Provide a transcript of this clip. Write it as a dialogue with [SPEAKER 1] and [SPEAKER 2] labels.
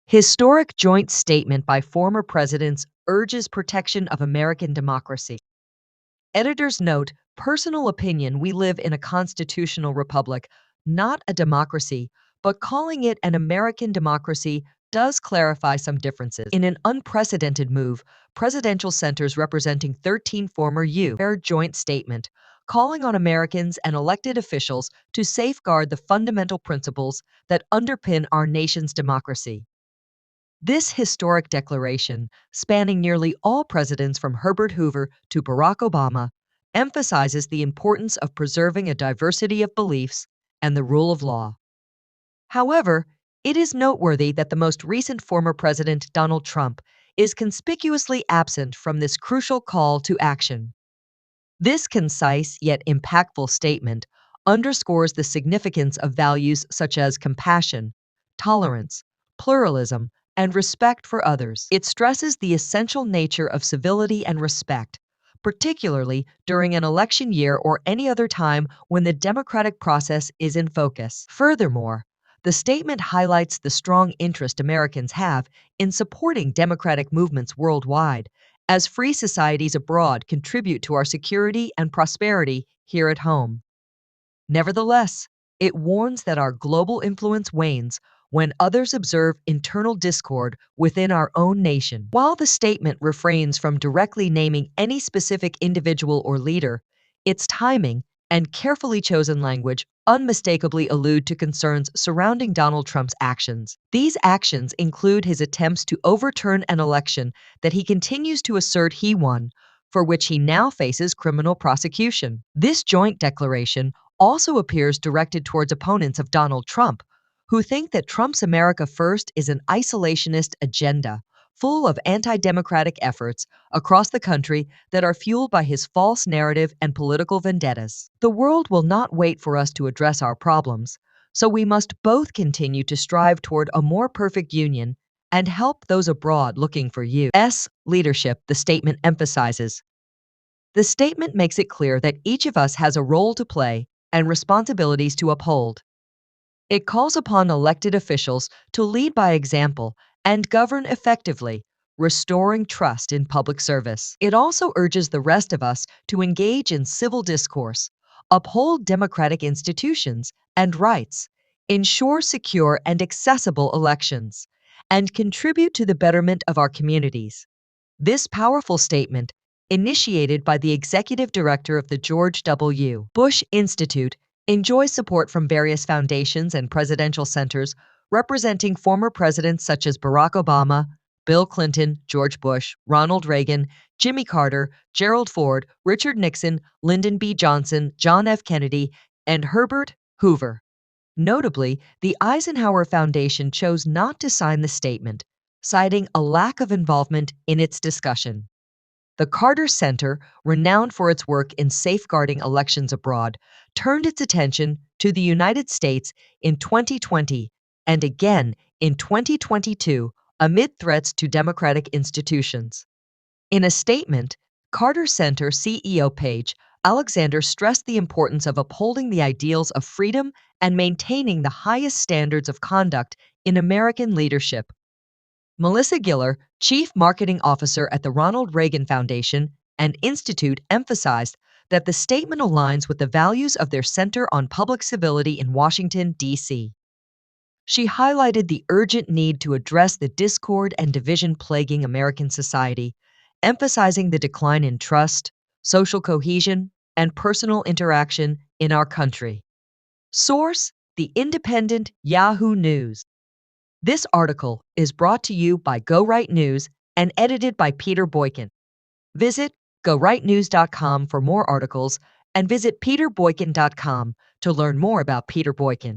[SPEAKER 1] Historic joint statement by former presidents urges protection of American democracy. Editor's note, personal opinion, we live in a constitutional republic, not a democracy, but calling it an American democracy does clarify some differences. In an unprecedented move, presidential centers representing 13 former U.S. joint statement, calling on Americans and elected officials to safeguard the fundamental principles that underpin our nation's democracy. This historic declaration, spanning nearly all presidents from Herbert Hoover to Barack Obama, emphasizes the importance of preserving a diversity of beliefs and the rule of law. However, it is noteworthy that the most recent former president, Donald Trump, is conspicuously absent from this crucial call to action. This concise yet impactful statement underscores the significance of values such as compassion, tolerance, pluralism, and respect for others. It stresses the essential nature of civility and respect, particularly during an election year or any other time when the democratic process is in focus. Furthermore, the statement highlights the strong interest Americans have in supporting democratic movements worldwide, as free societies abroad contribute to our security and prosperity here at home. Nevertheless, it warns that our global influence wanes when others observe internal discord within our own nation. While the statement refrains from directly naming any specific individual or leader, its timing and carefully chosen language unmistakably allude to concerns surrounding Donald Trump's actions. These actions include his attempts to overturn an election that he continues to assert he won, for which he now faces criminal prosecution. This joint declaration also appears directed towards opponents of Donald Trump, who think that Trump's America First is an isolationist agenda full of anti-democratic efforts across the country that are fueled by his false narrative and political vendettas. The world will not wait for us to address our problems, so we must both continue to strive toward a more perfect union and help those abroad looking for U.S. leadership, the statement emphasizes. The statement makes it clear that each of us has a role to play and responsibilities to uphold. It calls upon elected officials to lead by example and govern effectively, restoring trust in public service. It also urges the rest of us to engage in civil discourse, uphold democratic institutions and rights, ensure secure and accessible elections, and contribute to the betterment of our communities. This powerful statement, initiated by the executive director of the George W. Bush Institute, enjoys support from various foundations and presidential centers representing former presidents such as Barack Obama, Bill Clinton, George Bush, Ronald Reagan, Jimmy Carter, Gerald Ford, Richard Nixon, Lyndon B. Johnson, John F. Kennedy, and Herbert Hoover. Notably, the Eisenhower Foundation chose not to sign the statement, citing a lack of involvement in its discussion. The Carter Center, renowned for its work in safeguarding elections abroad, turned its attention to the United States in 2020 and again in 2022 amid threats to democratic institutions. In a statement, Carter Center CEO Paige Alexander stressed the importance of upholding the ideals of freedom and maintaining the highest standards of conduct in American leadership. Melissa Giller, Chief Marketing Officer at the Ronald Reagan Foundation and Institute, emphasized that the statement aligns with the values of their Center on Public Civility in Washington, D.C. She highlighted the urgent need to address the discord and division plaguing American society, emphasizing the decline in trust, social cohesion, and personal interaction in our country. Source: The Independent, Yahoo News. This article is brought to you by Go Right News and edited by Peter Boykin. Visit gorightnews.com for more articles and visit peterboykin.com to learn more about Peter Boykin.